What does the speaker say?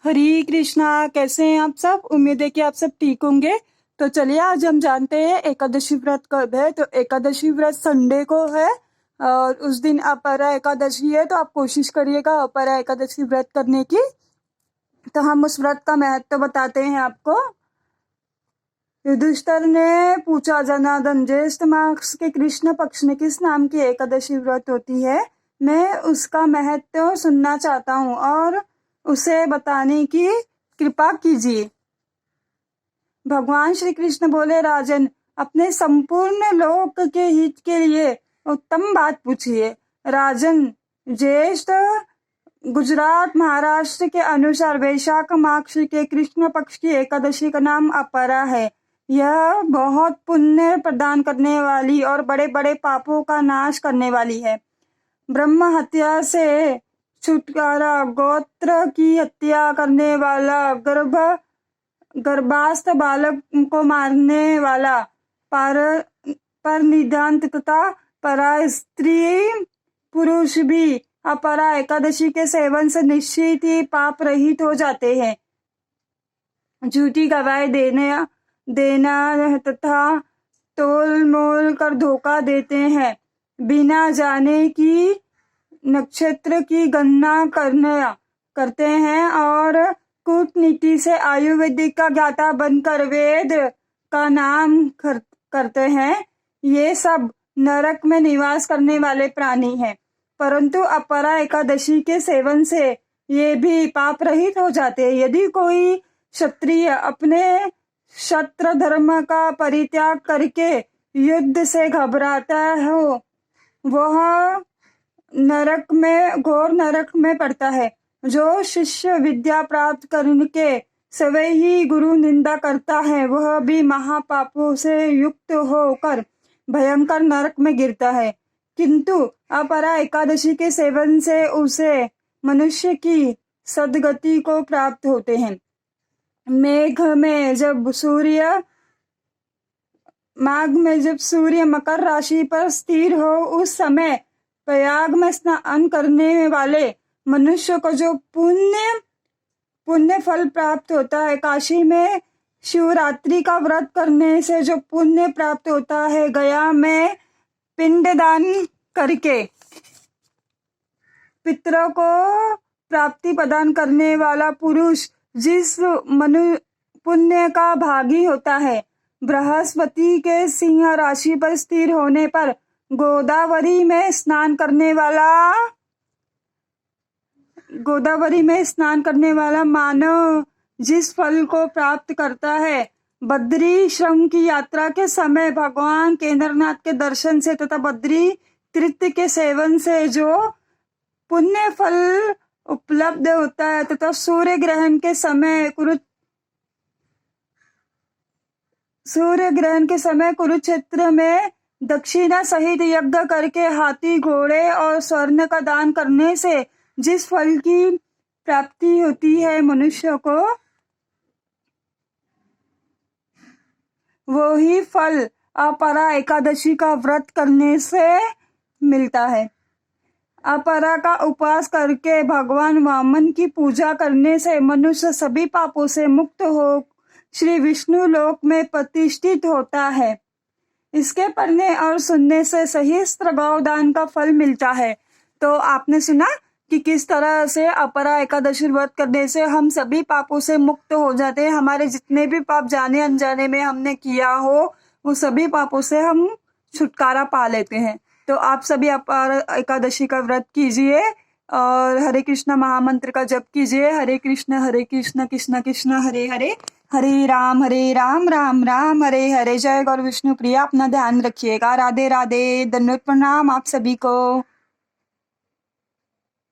हरी कृष्णा। कैसे हैं आप सब? उम्मीद है कि आप सब ठीक होंगे। तो चलिए आज हम जानते हैं एकादशी व्रत कब है। तो एकादशी व्रत संडे को है और उस दिन अपरा एकादशी है, तो आप कोशिश करिएगा अपरा एकादशी व्रत करने की। तो हम उस व्रत का महत्व बताते हैं आपको। युधिष्ठिर ने पूछा, जनार्दन, ज्येष्ठ मास के कृष्ण पक्ष में किस नाम की एकादशी व्रत होती है? मैं उसका महत्व सुनना चाहता हूँ और उसे बताने की कृपा कीजिए। भगवान श्री कृष्ण बोले, राजन, अपने संपूर्ण लोक के हित के लिए उत्तम बात पूछिए। राजन, ज्येष्ठ गुजरात महाराष्ट्र के अनुसार वैशाख मास के कृष्ण पक्ष की एकादशी का नाम अपरा है। यह बहुत पुण्य प्रदान करने वाली और बड़े बड़े पापों का नाश करने वाली है। ब्रह्म हत्या से छुटकारा, गोत्र की हत्या करने वाला, गर्भास्थ बालक को मारने वाला, पर निदान तथा परा स्त्री पुरुष भी अपरा एकादशी के सेवन से निश्चित ही पाप रहित हो जाते हैं। झूठी गवाही देना तथा तोल मोल कर धोखा देते हैं, बिना जाने की नक्षत्र की गणना करते हैं और कूटनीति से आयुर्वेदिक का ज्ञाता बनकर वेद का नाम करते हैं। ये सब नरक में निवास करने वाले प्राणी हैं। परंतु अपरा एकादशी के सेवन से ये भी पाप रहित हो जाते हैं। यदि कोई क्षत्रिय अपने क्षत्र धर्म का परित्याग करके युद्ध से घबराता हो, वह घोर नरक में पड़ता है। जो शिष्य विद्या प्राप्त करके स्वयं ही गुरु निंदा करता है, वह भी महापापों से युक्त होकर भयंकर नरक में गिरता है। किंतु अपरा एकादशी के सेवन से उसे मनुष्य की सद्गति को प्राप्त होते हैं। माघ में जब सूर्य मकर राशि पर स्थिर हो, उस समय प्रयाग में स्नान करने वाले मनुष्य को जो पुण्य फल प्राप्त होता है, काशी में शिवरात्रि का व्रत करने से जो पुण्य प्राप्त होता है, गया में पिंडदान करके पितरों को प्राप्ति प्रदान करने वाला पुरुष जिस पुण्य का भागी होता है। बृहस्पति के सिंह राशि पर स्थिर होने पर गोदावरी में स्नान करने वाला मानव जिस फल को प्राप्त करता है, बद्री श्रम की यात्रा के समय भगवान केदारनाथ के दर्शन से तथा बद्री तीर्थ के सेवन से जो पुण्य फल उपलब्ध होता है, तथा सूर्य ग्रहण के समय कुरुक्षेत्र में दक्षिणा सहित यज्ञ करके हाथी, घोड़े और स्वर्ण का दान करने से जिस फल की प्राप्ति होती है मनुष्य को, वो ही फल अपरा एकादशी का व्रत करने से मिलता है। अपरा का उपवास करके भगवान वामन की पूजा करने से मनुष्य सभी पापों से मुक्त हो श्री विष्णु लोक में प्रतिष्ठित होता है। इसके पढ़ने और सुनने से सहस्त्र गौदान का फल मिलता है। तो आपने सुना कि किस तरह से अपरा एकादशी व्रत करने से हम सभी पापों से मुक्त हो जाते हैं। हमारे जितने भी पाप जाने अनजाने में हमने किया हो, वो सभी पापों से हम छुटकारा पा लेते हैं। तो आप सभी अपरा एकादशी का व्रत कीजिए और हरे कृष्ण महामंत्र का जप कीजिए। हरे कृष्ण कृष्ण कृष्ण हरे हरे, हरे राम राम राम हरे हरे। जय गौर विष्णु प्रिया। अपना ध्यान रखिएगा। राधे राधे। धन्यवाद। प्रणाम आप सभी को।